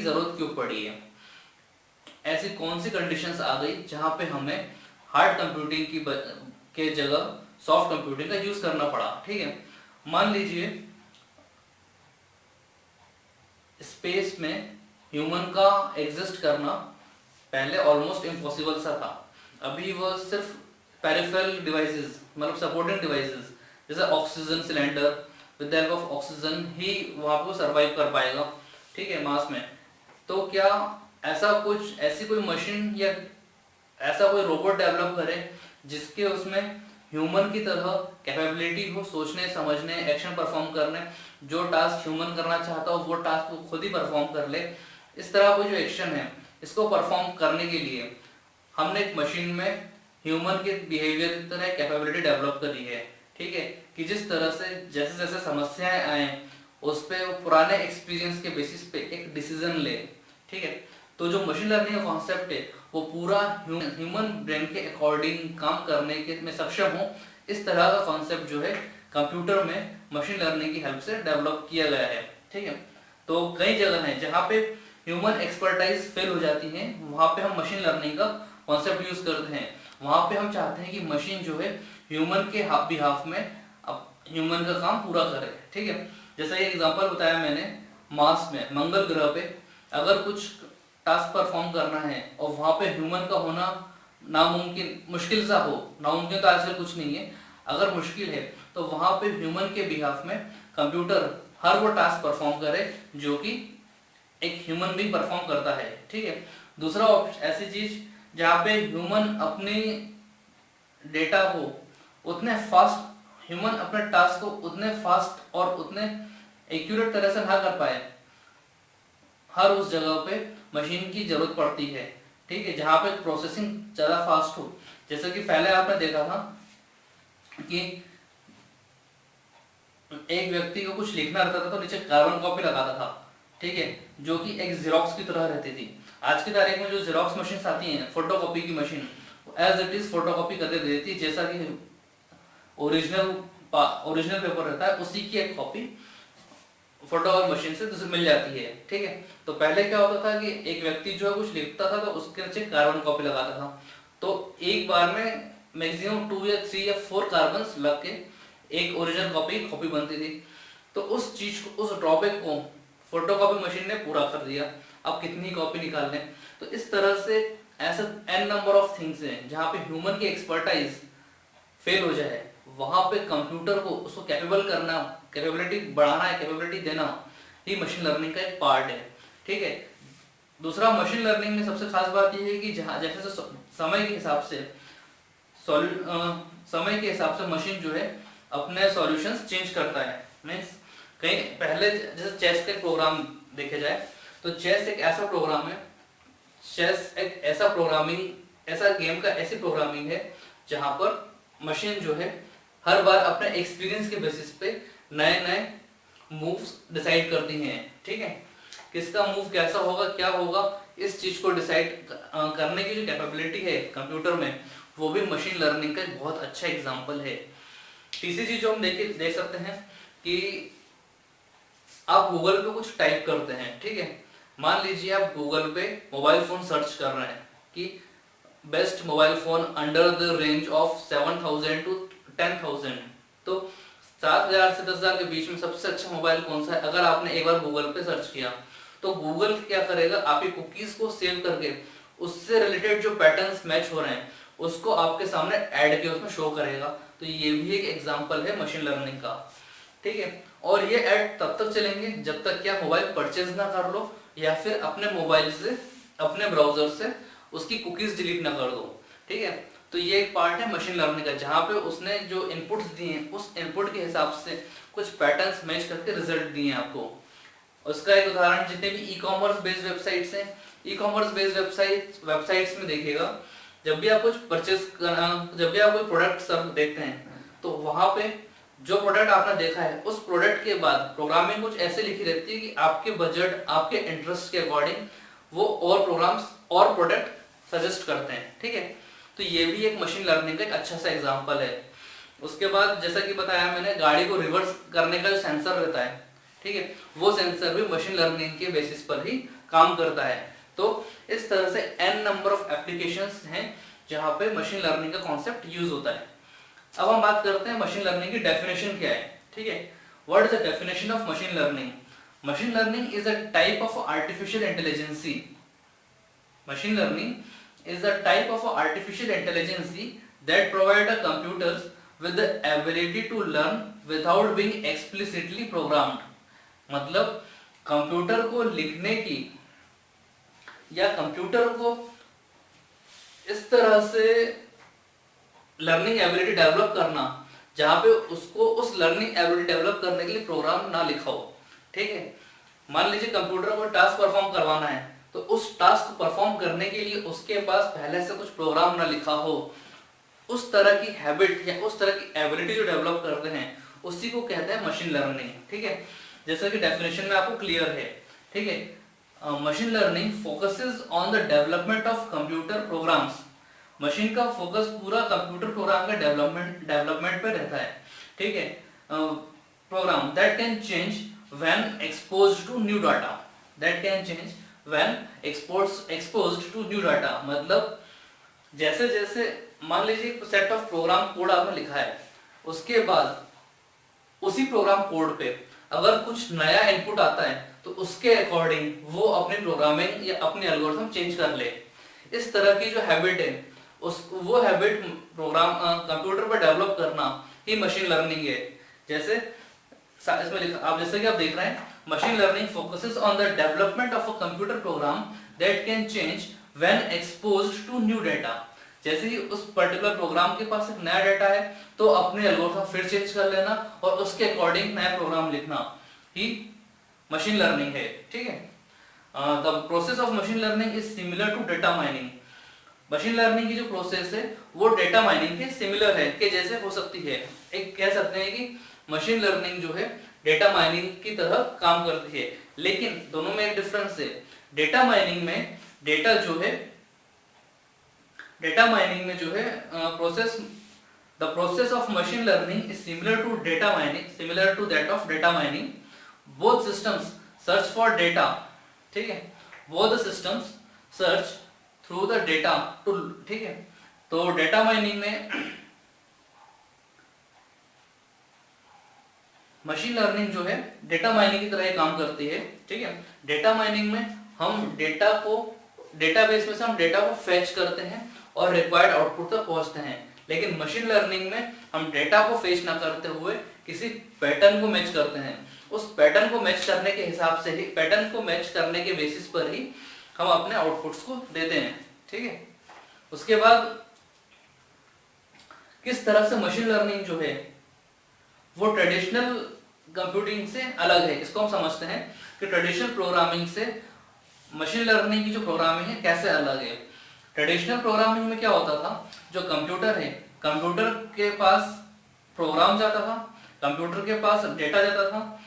जरूरत क्यों पड़ी है, ऐसी कौन सी कंडीशंस आ गई जहां पे हमें हार्ड कंप्यूटिंग के जगह सॉफ्ट कंप्यूटिंग का यूज करना पड़ा। ठीक है, मान लीजिए स्पेस में ह्यूमन का एग्जिस्ट करना पहले ऑलमोस्ट इम्पॉसिबल सा था। अभी वो सिर्फ पेरिफेरल डिवाइसेस, मतलब सपोर्टिंग डिवाइसेस जैसे oxygen cylinder, with the help of oxygen ही वहां पे सर्वाइव कर पाएगा। ठीक है, मास में। तो क्या ऐसी कोई मशीन या ऐसा कोई रोबोट डेवलप करे जिसके उसमें ह्यूमन की तरह कैपेबिलिटी हो सोचने, समझने, एक्शन परफॉर्म करने, जो टास्क ह्यूमन करना चाहता हो वो टास्क वो खुद ही परफॉर्म कर ले। इस तरह कोई जो एक्शन है इसको परफॉर्म करने के लिए हमने एक मशीन में ह्यूमन के बिहेवियर की तरह कैपेबिलिटी डेवलप करी है। ठीक है, कि जिस तरह से जैसे जैसे समस्याएं आए उस पे वो पुराने एक्सपीरियंस के बेसिस पे एक डिसीजन ले। ठीक है, तो जो मशीन लर्निंग का कॉन्सेप्ट है वो पूरा ह्यूमन ब्रेन के अकॉर्डिंग काम करने के में सक्षम हो, इस तरह का कॉन्सेप्ट जो है कंप्यूटर में मशीन लर्निंग की हेल्प से डेवलप किया गया है। ठीक है, तो कई जगह हैं जहाँ पे ह्यूमन एक्सपर्टाइज फेल हो जाती है, वहाँ पे हम मशीन लर्निंग का कॉन्सेप्ट यूज करते हैं। वहाँ पे हम चाहते हैं कि मशीन जो है ह्यूमन के बिहाफ में अब ह्यूमन का काम पूरा करे। ठीक है, जैसा ये एग्जांपल बताया मैंने, मार्स में, मंगल ग्रह पे अगर कुछ टास्क परफॉर्म करना है और वहाँ पे ह्यूमन का होना नामुमकिन, मुश्किल सा हो, नामुमकिन तो आजकल कुछ नहीं है, अगर मुश्किल है तो वहाँ पे ह्यूमन के बिहाफ में कंप्यूटर हर वो टास्क परफॉर्म करे जो कि एक ह्यूमन भी परफॉर्म करता है। ठीक है, दूसरा ऐसी चीज जहाँ पे ह्यूमन अपनी डेटा को उतने फास्ट, ह्यूमन अपने टास्क को उतने फास्ट और उतने एक्यूरेट तरह से ना कर पाए, हर उस जगह पे मशीन की जरूरत पड़ती है। ठीक है, जहाँ पे प्रोसेसिंग ज़्यादा फास्ट हो। जैसे कि पहले आपने देखा था कि एक व्यक्ति को कुछ लिखना रहता था तो नीचे कार्बन कॉपी लगाता था। ठीक है, जो कि एक जेरोक्स की तरह रहती थी। आज की तारीख में जो जेरोक्स मशीन आती हैं, फोटोकॉपी की machine, as it is photocopy करके दे देती है, जैसा कि ओरिजिनल पेपर रहता है उसी की एक कॉपी फोटोकॉपी मशीन से दूसरी मिल जाती है। ठीक है, तो पहले क्या होता था कि एक व्यक्ति जो है कुछ लिखता था तो उसके नीचे कार्बन कॉपी लगाता था, तो एक बार में मैक्सिमम 2 या 3 या 4 कार्बन लग के एक ओरिजिनल कॉपी बनती थी। तो उस चीज को, उस ड्रॉबैक को फोटोकॉपी मशीन ने पूरा कर दिया। अब कितनी कॉपी निकाल लें। तो इस तरह से ऐसे एन नंबर ऑफ थिंग्स हैं जहाँ पे ह्यूमन की एक्सपर्टाइज फेल हो जाए, वहां पे कंप्यूटर को उसको कैपेबल करना, कैपेबिलिटी बढ़ाना है, कैपेबिलिटी देना, ये मशीन लर्निंग का एक पार्ट है। ठीक है, दूसरा मशीन लर्निंग में सबसे खास बात यह है कि जहाँ जैसे समय के हिसाब से मशीन जो है अपने सॉल्यूशंस चेंज करता है। मीन्स कहीं पहले जैसे चेस का प्रोग्राम देखे जाए तो चेस एक ऐसा प्रोग्राम है, चेस एक ऐसा गेम का ऐसी प्रोग्रामिंग है जहां पर मशीन जो है हर बार अपने एक्सपीरियंस के बेसिस पे नए नए मूव्स डिसाइड करती हैं। ठीक है, किसका मूव कैसा होगा, क्या होगा, इस चीज को डिसाइड करने की जो कैपेबिलिटी है कंप्यूटर में, वो भी मशीन लर्निंग का एक बहुत अच्छा एग्जांपल है। तीसरी चीज जो हम देख सकते हैं कि आप गूगल पे कुछ टाइप करते हैं। ठीक है, मान लीजिए आप गूगल पे मोबाइल फोन सर्च कर रहे हैं कि best mobile phone under the range of 7,000 to 10,000, तो 7,000 से 10,000 के बीच में सबसे अच्छा मोबाइल कौन सा है, अगर आपने एक बार गूगल पे सर्च किया तो गूगल क्या करेगा, आपकी कुकीज को सेव करके उससे रिलेटेड जो पैटर्न्स मैच हो रहे हैं उसको आपके सामने ऐड के उसमें शो करेगा। तो ये भी एक एग्जांपल है मशीन लर्निंग का। ठीक है, और ये ऐड तब तक चलेंगे जब तक कि आप मोबाइल परचेज ना कर लो या फिर अपने मोबाइल से, अपने ब्राउजर से उसकी कुकीज डिलीट ना कर दो। ठीक है, तो ये एक पार्ट है मशीन लर्निंग का, जहाँ पे उसने जो इनपुट्स दिए हैं उस इनपुट के हिसाब से कुछ पैटर्न्स मैच करके रिजल्ट दिए हैं आपको। उसका एक उदाहरण, जितने भी ई कॉमर्स बेस्ड वेबसाइट्स हैं, ई कॉमर्स बेस्ड वेबसाइट्स में देखिएगा, जब भी आप कुछ परचेज करना, जब भी आप कोई प्रोडक्ट सर्व देखते हैं तो वहां पे जो प्रोडक्ट आपने देखा है उस प्रोडक्ट के बाद प्रोग्रामिंग कुछ ऐसे लिखी रहती है कि आपके बजट, आपके इंटरेस्ट के अकॉर्डिंग वो और प्रोग्राम्स और प्रोडक्ट सजेस्ट करते हैं। ठीक है, तो ये भी एक मशीन लर्निंग का एक अच्छा सा एग्जांपल है। उसके बाद जैसा कि बताया मैंने, गाड़ी को रिवर्स करने का जो सेंसर रहता है, ठीक है, वो सेंसर भी मशीन लर्निंग के बेसिस पर ही काम करता है। तो इस तरह से n नंबर ऑफ एप्लीकेशंस हैं जहां पे मशीन लर्निंग का कॉन्सेप्ट यूज होता है। अब हम बात करते हैं मशीन लर्निंग की डेफिनेशन क्या है। ठीक है, what is the definition of machine learning? Machine learning is a type of artificial intelligence. Machine learning is a type of artificial intelligence that provide the computers with the ability to learn without being explicitly programmed। मतलब computer को लिखने की या computer को इस तरह से learning ability develop करना जहां पे उसको उस लर्निंग एबिलिटी डेवलप करने के लिए प्रोग्राम ना लिखा हो। ठीक है, मान लीजिए कंप्यूटर को टास्क परफॉर्म करवाना है, तो उस टास्क को परफॉर्म करने के लिए उसके पास पहले से कुछ प्रोग्राम ना लिखा हो, उस तरह की हैबिट या उस तरह की एबिलिटी जो डेवलप करते हैं उसी को कहते हैं मशीन लर्निंग। ठीक है, जैसा कि डेफिनेशन में आपको क्लियर है। ठीक है, machine learning focuses on the development of computer programs. Machine का फोकस पूरा कंप्यूटर प्रोग्राम का डेवलपमेंट पे रहता है। ठीक है, program that can change when exposed to new data. That can change when exposed to new data मतलब जैसे जैसे मान लीजिए सेट ऑफ प्रोग्राम कोड आपने लिखा है, उसके बाद उसी प्रोग्राम कोड पे अगर कुछ नया इनपुट आता है तो उसके अकॉर्डिंग वो अपनी प्रोग्रामिंग या अपनी एल्गोरिथम चेंज कर ले। इस तरह की जो हैबिट है वो हैबिट प्रोग्राम कंप्यूटर पर डेवलप करना ही मशीन लर्निंग है। जैसे इसमें लिखा आप जैसे कि आप देख रहे हैं, machine learning focuses on the development of a computer program that can change when exposed to new data. जैसे ही उस पर्टिकुलर प्रोग्राम के पास एक नया डाटा है तो अपने एल्गोरिथम फिर चेंज कर लेना और उसके अकॉर्डिंग नया प्रोग्राम लिखना ही मशीन लर्निंग है। ठीक है, the process of machine learning is similar to data mining. Machine learning की जो प्रोसेस है वो डेटा माइनिंग के सिमिलर है, के जैसे हो सकती है। एक कह सकते हैं कि मशीन लर्निंग जो है डेटा माइनिंग की तरह काम करती है, लेकिन दोनों में एक डिफरेंस है। डेटा माइनिंग में जो है process the process of machine learning is similar to that of data mining. Both systems search for data. ठीक है, both the systems search through the data to. ठीक है, तो डेटा माइनिंग में मशीन लर्निंग जो है डेटा माइनिंग की तरह काम करती है। ठीक है, डेटा माइनिंग में हम डेटा को डेटाबेस में से हम डेटा को फेच करते हैं और रिक्वायर्ड आउटपुट तक पहुंचते हैं, लेकिन मशीन लर्निंग में हम डेटा को फेच ना करते हुए किसी पैटर्न को मैच करते हैं। उस पैटर्न को मैच करने के हिसाब से ही पैटर्न को मैच करने के बेसिस पर ही हम अपने आउटपुट्स को देते हैं। ठीक है, उसके बाद किस तरह से मशीन लर्निंग जो है वो ट्रेडिशनल कंप्यूटिंग से अलग है, इसको हम समझते हैं कि ट्रेडिशनल प्रोग्रामिंग से मशीन लर्निंग की जो प्रोग्रामिंग है कैसे अलग है। ट्रेडिशनल प्रोग्रामिंग में क्या होता था, जो कंप्यूटर है, कंप्यूटर के पास प्रोग्राम जाता था, कंप्यूटर के पास डेटा जाता था,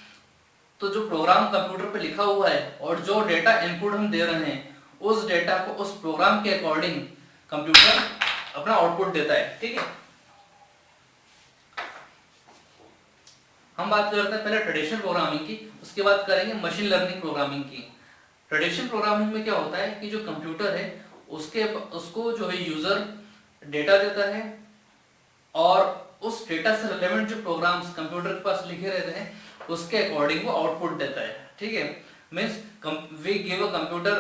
तो जो प्रोग्राम कंप्यूटर पे लिखा हुआ है और जो डेटा इनपुट हम दे रहे हैं उस डेटा को उस प्रोग्राम के अकॉर्डिंग कंप्यूटर अपना आउटपुट देता है। ठीक है, हम बात करते हैं पहले ट्रेडिशनल प्रोग्रामिंग की, उसके बाद करेंगे मशीन लर्निंग प्रोग्रामिंग की। ट्रेडिशनल प्रोग्रामिंग में क्या होता है कि जो कंप्यूटर है उसको जो है यूजर डेटा देता है और उस डेटा से रिलेवेंट जो प्रोग्राम्स कंप्यूटर के पास लिखे रहते हैं उसके अकॉर्डिंग वो आउटपुट देता है। ठीक है, means we give a computer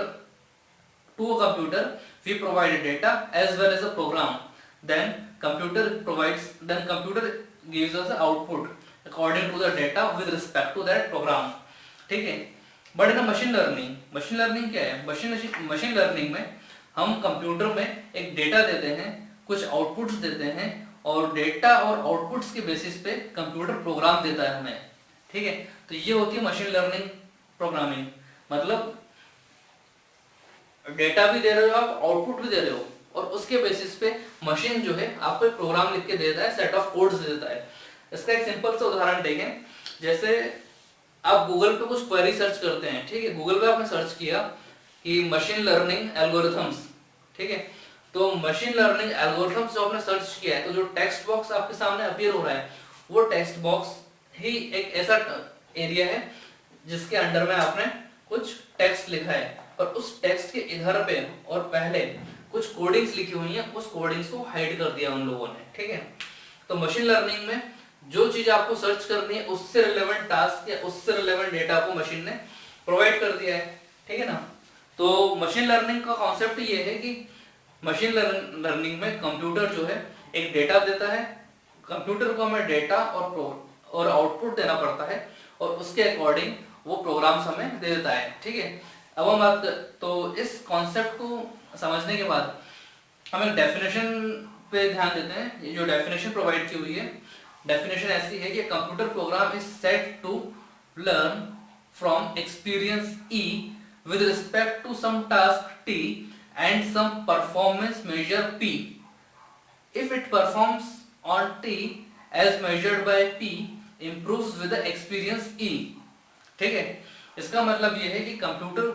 to a computer, we provide data as well as a program, then computer gives us output according to the data with respect to that program। ठीक है, but in machine learning क्या है? Machine learning में हम computer में एक data देते हैं, कुछ आउटपुट्स देते हैं और डेटा और आउटपुट्स के बेसिस पे कंप्यूटर प्रोग्राम देता है हमें। ठीक है, तो ये होती है मशीन लर्निंग प्रोग्रामिंग। मतलब डेटा भी दे रहे हो आप, आउटपुट भी दे रहे हो और उसके बेसिस पे मशीन जो है आपको एक प्रोग्राम लिख के देता है, सेट ऑफ कोड्स दे देता है। इसका एक सिंपल सा उदाहरण देखें, जैसे आप गूगल पे कुछ क्वेरी सर्च करते हैं। ठीक है, गूगल पे आपने सर्च किया कि मशीन लर्निंग एल्गोरिथम्स। ठीक है, तो मशीन लर्निंग एल्गोरिथम्स जो आपने सर्च किया है तो जो टेक्स्ट बॉक्स आपके सामने अपीयर हो रहा है वो टेक्स्ट बॉक्स ही एक ऐसा एरिया है जिसके अंडर में आपने कुछ टेक्स्ट लिखा है। और उस टेक्स्ट के इधर पे और पहले कुछ कोडिंग्स लिखी हुई हैं, उस कोडिंग्स को हाइड कर दिया उन लोगों ने, ठीक है। तो मशीन लर्निंग में जो चीज आपको सर्च करनी है उससे रिलेवेंट टास्क या उससे रिलेवेंट डेटा को मशीन ने प्रोवाइड कर दिया है, ठीक है ना। तो मशीन लर्निंग का कॉन्सेप्ट ये है कि मशीन लर्निंग में कंप्यूटर जो है एक डेटा देता है, कंप्यूटर को हमें डेटा और आउटपुट देना पड़ता है और उसके अकॉर्डिंग वो प्रोग्राम्स हमें दे देता है, ठीक है। अब हम बात तो इस कॉन्सेप्ट को समझने के बाद हम एक डेफिनेशन पे ध्यान देते हैं। ये जो डेफिनेशन प्रोवाइड की हुई है, डेफिनेशन ऐसी है कि computer program is set to learn from experience E with respect to some task T and some performance measure P. If it performs on T as measured by P, improves with the experience E. ठीक है, इसका मतलब ये है कि computer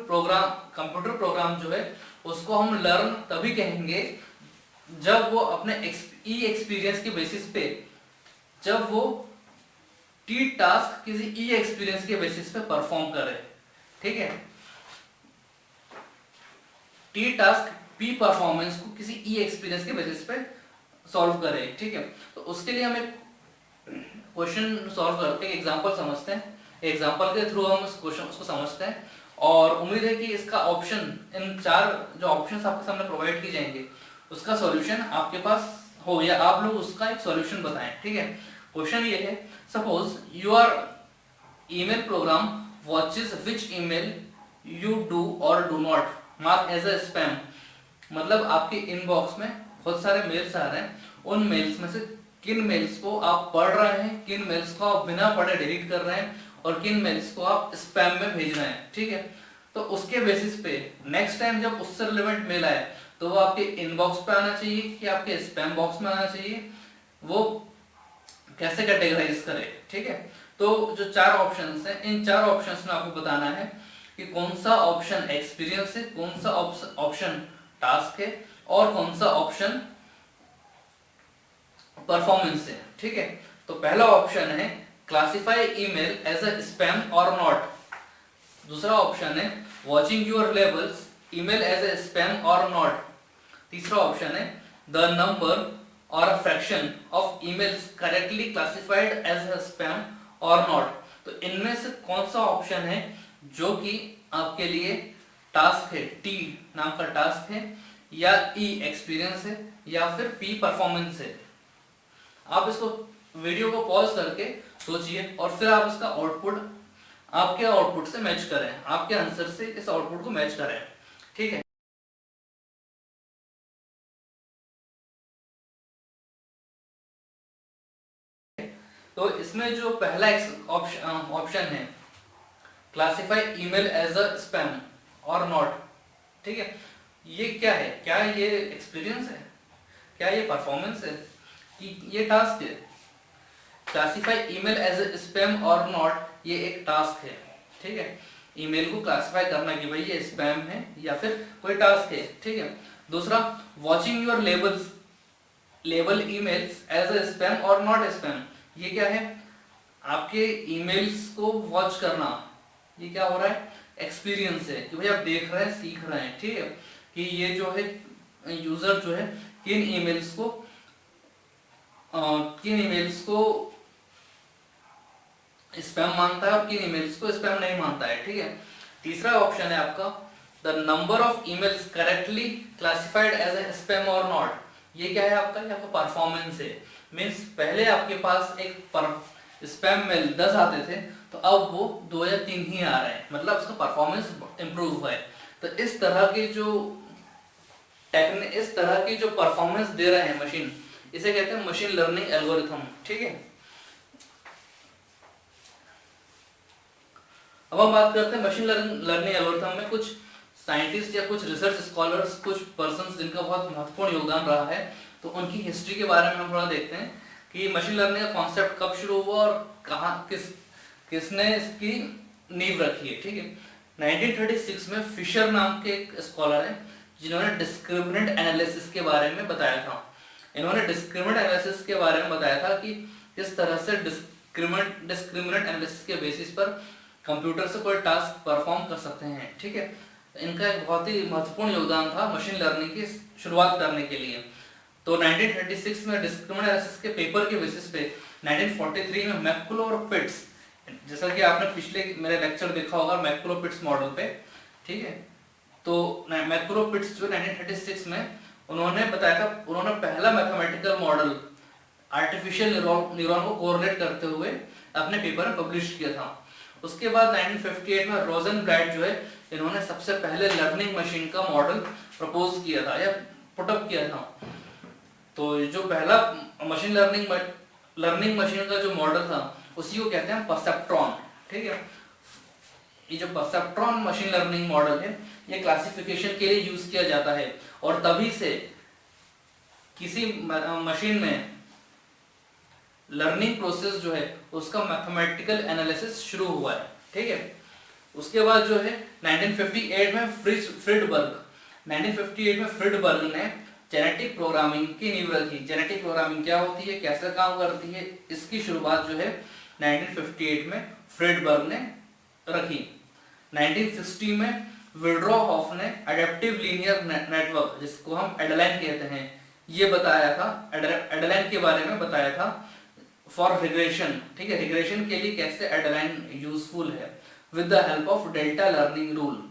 programme जो है उसको हम लर्न तभी कहेंगे जब वो अपने ई एक्सपीरियंस के बेसिस पे, जब वो टी टास्क किसी ई एक्सपीरियंस के बेसिस पे परफॉर्म करे, ठीक है। टी टास्क पी परफॉर्मेंस को किसी ई एक्सपीरियंस के बेसिस पे सॉल्व करे, ठीक है। तो उसके लिए हम एक क्वेश्चन सॉल्व करके एग्जांपल समझते हैं, एग्जांपल के थ्रू हम उस क्वेश्चन उसको समझते हैं और उम्मीद है कि इसका ऑप्शन, इन 4 जो ऑप्शंस आपके सामने प्रोवाइड किए जाएंगे उसका सॉल्यूशन आपके पास हो या आप लोग उसका एक सॉल्यूशन बताएं, ठीक है। क्वेश्चन ये है, suppose your email program watches which email you do or do not mark as a spam. मतलब आपके इनबॉक्स में बहुत सारे मेल्स आ रहे हैं, उन मेल्स में से किन मेल्स को आप पढ़ रहे हैं, किन मेल्स को आप बिना पढ़े डिलीट कर रहे हैं और किन मेल्स को आप स्पैम में भेज रहे हैं, ठीक है। तो उसके बेसिस पे नेक्स्ट टाइम जब उससे रिलेवेंट मेल आए तो वो आपके इनबॉक्स पे आना चाहिए कि आपके स्पैम बॉक्स में आना चाहिए, वो कैसे कैटेगराइज करे, ठीक है। तो जो 4 ऑप्शंस हैं, इन 4 ऑप्शंस में आपको बताना है कि कौन सा ऑप्शन एक्सपीरियंस है, कौन सा ऑप्शन टास्क है और कौन सा ऑप्शन परफॉर्मेंस है, ठीक है। तो पहला ऑप्शन है classify email as a spam और नॉट। दूसरा ऑप्शन है watching your labels email as a spam और नॉट। तीसरा ऑप्शन है द नंबर और a fraction of emails correctly classified as a spam और नॉट। तो इनमें से कौन सा ऑप्शन है जो कि आपके लिए टास्क है, टी नाम का टास्क है, या ई एक्सपीरियंस है, या फिर पी परफॉर्मेंस है। आप इसको वीडियो को पॉज करके सोचिए और फिर आप इसका आउटपुट आपके आउटपुट से मैच करें, आपके आंसर से इस आउटपुट को मैच करें, ठीक है। तो इसमें जो पहला ऑप्शन है classify email as a spam और नॉट, ठीक है, ये क्या है? क्या ये एक्सपीरियंस है? क्या ये परफॉर्मेंस है कि ये टास्क है? Classify email as a spam और नॉट, ये एक टास्क है, ठीक है। ईमेल को क्लासिफाई करना कि भाई ये स्पैम है या फिर कोई टास्क है, ठीक है। दूसरा, watching your label emails as a spam और नॉट स्पैम, ये क्या है? आपके ईमेल्स को वॉच करना, ये क्या हो रहा है? एक्सपीरियंस है कि भाई आप देख रहे हैं, सीख रहे हैं, ठीक है, कि ये जो है यूजर जो है किन ईमेल्स को स्पैम मानता है और किन ईमेल्स को स्पैम नहीं मानता है, ठीक है। तीसरा ऑप्शन है आपका the number of emails correctly classified as a spam और नॉट, ये क्या है आपका? ये आपका परफॉर्मेंस है। मीन्स पहले आपके पास एक स्पैम मेल 10 आते थे तो अब वो 2 या 3 ही आ रहे हैं, मतलब उसका परफॉर्मेंस इंप्रूव हुआ है। तो इस तरह की जो परफॉर्मेंस दे रहे हैं मशीन, इसे कहते हैं मशीन लर्निंग एल्गोरिथम, ठीक है। अब हम बात करते हैं मशीन लर्निंग एल्गोरिथम में कुछ साइंटिस्ट या कुछ रिसर्च स्कॉलर्स, कुछ पर्संस जिनका बहुत महत्वपूर्ण योगदान रहा है, तो उनकी हिस्ट्री के बारे में हम थोड़ा देखते हैं कि मशीन लर्निंग का कॉन्सेप्ट कब शुरू हुआ और कहाँ किसने इसकी नींव रखी है, ठीक है। 1936 में फिशर नाम के एक स्कॉलर हैं जिन्होंने डिस्क्रिमिनेंट एनालिसिस के बारे में बताया था। इन्होंने डिस्क्रिमिनेंट एनालिसिस के बारे में बताया था कि किस तरह से डिस्क्रिमिनेंट एनालिसिस के बेसिस पर कंप्यूटर से कोई टास्क परफॉर्म कर सकते हैं, ठीक है। इनका एक बहुत ही महत्वपूर्ण योगदान था मशीन लर्निंग की शुरुआत करने के लिए। तो 1936 में डिस्क्रिमिनेंट एनालिसिस के पेपर के बेसिस पे 1943 में मैककुलो और पिट्स, जैसा कि आपने पिछले मेरे लेक्चर देखा होगा मैककुलो पिट्स मॉडल पे, ठीक है। तो मैककुलो पिट्स जो 1936 में उन्होंने बताया था, उन्होंने पहला मैथमेटिकल मॉडल आर्टिफिशियल न्यूरॉन को कोरिलेट करते हुए अपने पेपर में पब्लिश किया था। उसके बाद 1958 में रोजनब्लैट जो है, इन्होंने सबसे पहले लर्निंग मशीन का मॉडल प्रपोज किया था या पुटअप किया था। तो जो पहला मशीन लर्निंग मशीन का जो मॉडल था उसी को कहते हैं परसेप्ट्रॉन, ठीक है। ये जो परसेप्ट्रॉन मशीन लर्निंग मॉडल है ये क्लासिफिकेशन के लिए यूज किया जाता है, और तभी से किसी मशीन में लर्निंग प्रोसेस जो है उसका मैथमेटिकल एनालिसिस शुरू हुआ है, ठीक है। उसके बाद जो है 1958 में फ्रिडबर्ग ने जेनेटिक प्रोग्रामिंग की नींव रखी। जेनेटिक प्रोग्रामिंग क्या होती है, कैसे काम करती है, इसकी शुरुआत जो है 1958 में फ्रिडबर्ग ने रखी। 1960 में विल्ड्रॉफ ने एडेप्टिव लीनियर नेटवर्क, जिसको हम एडेलाइन कहते हैं, ये बताया था, एडेलाइन के बारे में बताया था फॉर रिग्रेशन, ठीक है। रिग्रेशन के लिए कैसे एडेलाइन यूजफुल है with the help of delta learning rule,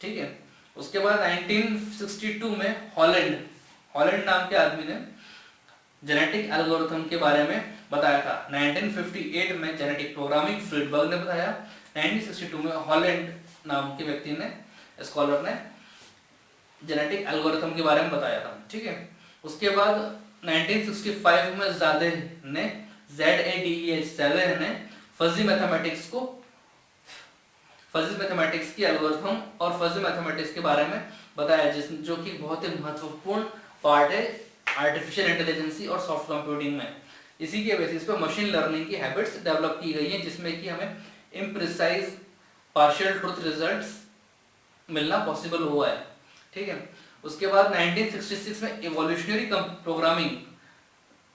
ठीक है। उसके बाद 1962 में हॉलैंड नाम के आदमी ने जेनेटिक एल्गोरिथम के बारे में बताया था। 1958 में जेनेटिक प्रोग्रामिंग फ्रिडबर्ग ने बताया। 1962 में हॉलैंड नाम के व्यक्ति ने, स्कॉलर ने जेनेटिक एल्गोरिथम के बारे में बताया था, ठीक है। उसके बाद 1965 में ज़ादेह ने फजी मैथमेटिक्स की एल्गोरिथम और फजी मैथमेटिक्स के बारे में बताया, जो कि बहुत ही महत्वपूर्ण पार्ट है आर्टिफिशियल इंटेलिजेंसी और सॉफ्ट कंप्यूटिंग में। इसी के बेसिस पे मशीन लर्निंग की हैबिट्स डेवलप की गई हैं, जिसमें कि हमें इम्प्रिसाइज पार्शियल ट्रुथ रिजल्ट्स मिलना पॉसिबल हुआ है, ठीक है। उसके बाद 1966 में इवोल्यूशनरी प्रोग्रामिंग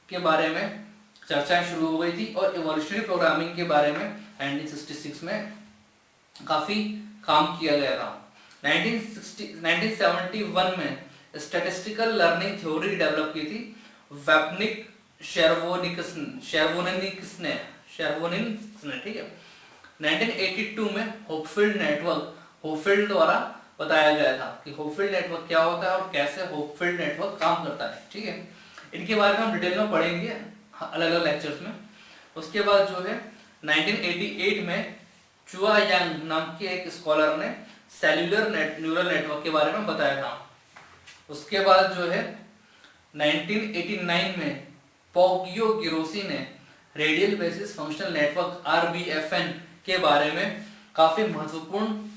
के बारे में चर्चाएं शुरू हो गई थी, और इवोल्यूशनरी प्रोग्रामिंग के बारे में 1966 में काफी काम किया गया था। 1971 में स्टैटिस्टिकल लर्निंग थ्योरी डेवलप की थी वेपनिक शेरवोनिक्स ने, ठीक है। 1982 में होपफील्ड द्वारा बताया गया था कि होपफील्ड नेटवर्क क्या होता है और कैसे होपफील्ड नेटवर्क काम करता है, ठीक है। इनके बारे में हम डिटेल में पढ़ेंगे अलग अलग लेक्चर्स में। उसके बाद जो है 1988 में चुआ यांग नाम के एक स्कॉलर ने सेल्यूलर न्यूरल नेटवर्क के बारे में बताया था। उसके बाद जो है 1989 में पोगियो गिरोसी ने radial basis functional network RBFN के बारे में काफी महत्वपूर्ण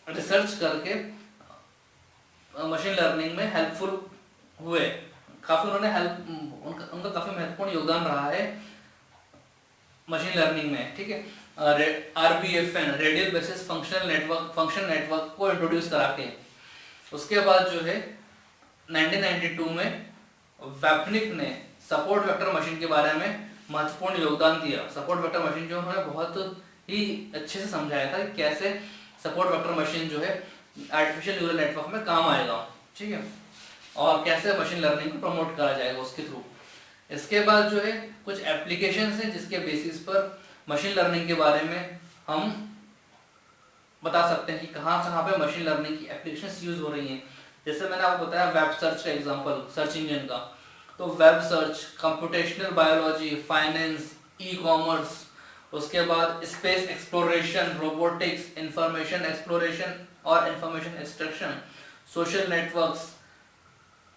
रिसर्च करके मशीन लर्निंग में हेल्पफुल हुए। काफी उनका काफी महत्वपूर्ण योगदान रहा है मशीन लर्निंग में, ठीक है। RBFN radial basis function network को इंट्रोड्यूस करा के। उसके बाद जो है 1992 में वेपनिक ने सपोर्ट वेक्टर मशीन के बारे में महत्वपूर्ण योगदान दिया। सपोर्ट वेक्टर मशीन जो उन्होंने बहुत ही अच्छे से समझाया था कि कैसे सपोर्ट वेक्टर मशीन जो है आर्टिफिशियल न्यूरल नेटवर्क में काम आएगा, ठीक है, और कैसे मशीन लर्निंग को प्रमोट करा जाएगा उसके थ्रू। इसके बाद जो है कुछ एप्लीकेशंस हैं जिसके बेसिस पर मशीन लर्निंग के बारे में हम बता सकते हैं कि कहाँ पे मशीन लर्निंग की एप्लीकेशंस यूज हो रही हैं। जैसे मैंने आपको बताया वेब सर्च का एग्जांपल, सर्च इंजन का, तो web search, computational biology, finance, e-commerce, उसके बाद space exploration, robotics, information exploration और इंफॉर्मेशन एक्सट्रैक्शन, सोशल नेटवर्क्स,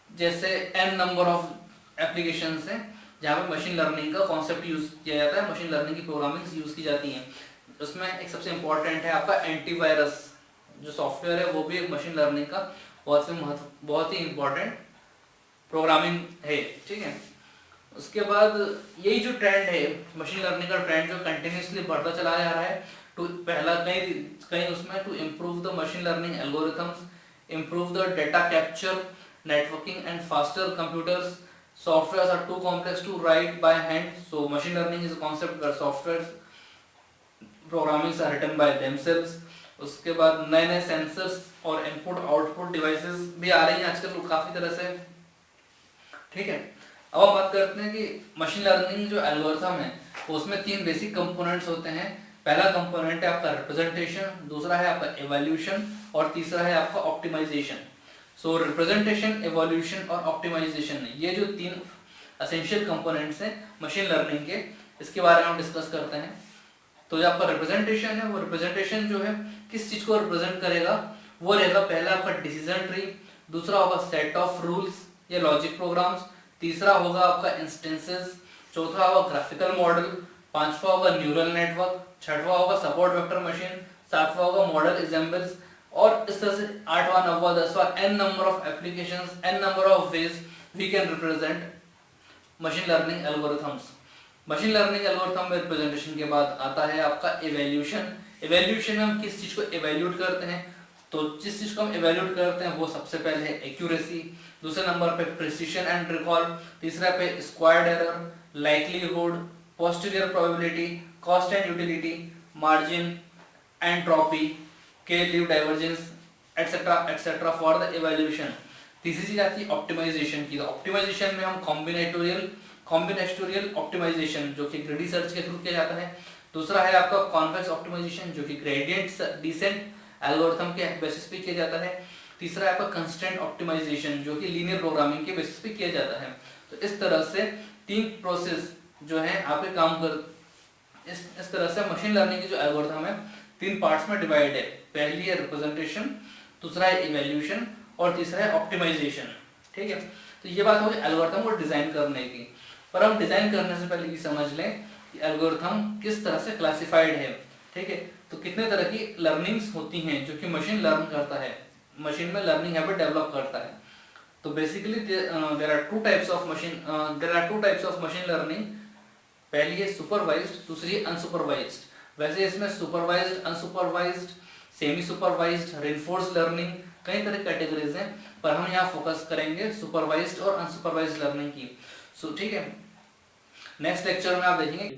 जैसे n नंबर ऑफ एप्लीकेशंस हैं जहाँ पे मशीन लर्निंग का कॉन्सेप्ट यूज किया जाता है, मशीन लर्निंग की प्रोग्रामिंग यूज की जाती है। उसमें एक सबसे इम्पोर्टेंट है आपका एंटीवायरस जो सॉफ्टवेयर है, वो भी एक मशीन लर्निंग का बहुत ही इम्पोर्टेंट प्रोग्रामिंग है, ठीक है। उसके बाद यही जो ट्रेंड है मशीन लर्निंग का ट्रेंड जो कंटिन्यूसली बढ़ता चला जा रहा है, टू पहला कहीं उसमें to improve the machine learning algorithms, improve the data capture, networking and faster computers, softwares are too complex to write by hand, so machine learning is a concept where software programmings are written by themselves, उसके बाद नए नए sensors और input output devices भी आ रही हैं आजकल काफी तरह से, ठीक है। अब हम बात करते हैं कि मशीन लर्निंग जो एल्गोरिथम है उसमें 3 बेसिक कंपोनेंट्स होते हैं। पहला कंपोनेंट है आपका रिप्रेजेंटेशन, दूसरा है आपका इवैल्यूएशन और तीसरा है आपका ऑप्टिमाइजेशन। सो रिप्रेजेंटेशन, इवैल्यूएशन और ऑप्टिमाइजेशन, ये जो 3 एसेंशियल कंपोनेंट्स हैं मशीन लर्निंग के, इसके बारे में हम डिस्कस करते हैं। तो जो आपका रिप्रेजेंटेशन है, वो रिप्रेजेंटेशन जो है किस चीज को रिप्रेजेंट करेगा, वो रहेगा पहला आपका डिसीजन ट्री, दूसरा होगा सेट ऑफ रूल्स या लॉजिक प्रोग्राम्स, तीसरा होगा आपका इंस्टेंसेस, चौथा होगा ग्राफिकल मॉडल, पांचवा होगा न्यूरल नेटवर्क, छठवां होगा सपोर्ट वेक्टर मशीन, सातवां होगा मॉडल एग्जाम्पल्स, और इस तरह से 8वां 9वां 10वां n number of applications, n number of ways we can represent machine learning algorithms. Machine learning algorithm में रिप्रेजेंटेशन के बाद आता है आपका इवैल्यूएशन। इवैल्यूएशन में हम किस चीज को इवैल्यूएट करते हैं, तो जिस चीज को हम इवैल्यूएट करते हैं वो सबसे पहले है एक्यूरेसी, दूसरे नंबर पे प्रिसिशन एंड रिकॉल, तीसरा पे squared error, likelihood, posterior probability, cost and utility, margin, entropy, के लीव divergence etcetera etcetera for the evaluation. तीसरी चीज आती है ऑप्टिमाइजेशन की। तो ऑप्टिमाइजेशन में हम कॉम्बिनेटोरियल ऑप्टिमाइजेशन जो कि ग्रेडी सर्च के थ्रू किया जाता है, दूसरा है आपका कॉन्वेक्स ऑप्टिमाइजेशन जो कि ग्रेडियंट डिसेंट एल्गोरिथम के बेसिस पे किया जाता है, तीसरा है आपका कंस्ट्रेंट ऑप्टिमाइजेशन जो कि लीनियर प्रोग्रामिंग के बेसिस पे किया जाता है। तो इस तरह से 3 प्रोसेस जो है आपके काम कर इस तरह से मशीन लर्निंग की जो एल्गोरिथम है 3 पार्ट्स में डिवाइड है। पहली है रिप्रेजेंटेशन, दूसरा है इवैल्यूएशन और तीसरा है ऑप्टिमाइजेशन, ठीक है। तो ये बात होगी एल्गोरिथम को डिजाइन करने की। पर हम डिजाइन करने से पहले ये समझ लें कि एल्गोरिथम किस तरह से क्लासिफाइड है, ठीक है। तो कितने तरह की लर्निंग्स होती हैं जो कि मशीन लर्न करता है, मशीन में लर्निंग हैबिट डेवलप करता है। तो basically there are two types of machine learning. पहली है सुपरवाइज्ड, दूसरी है अनसुपरवाइज्ड। वैसे इसमें supervised, unsupervised, semi supervised, reinforced learning कई तरह कैटेगरीज हैं, पर हम यहाँ फोकस करेंगे सुपरवाइज्ड और अनसुपरवाइज्ड लर्निंग की। सो ठीक है, नेक्स्ट लेक्चर में आप देखेंगे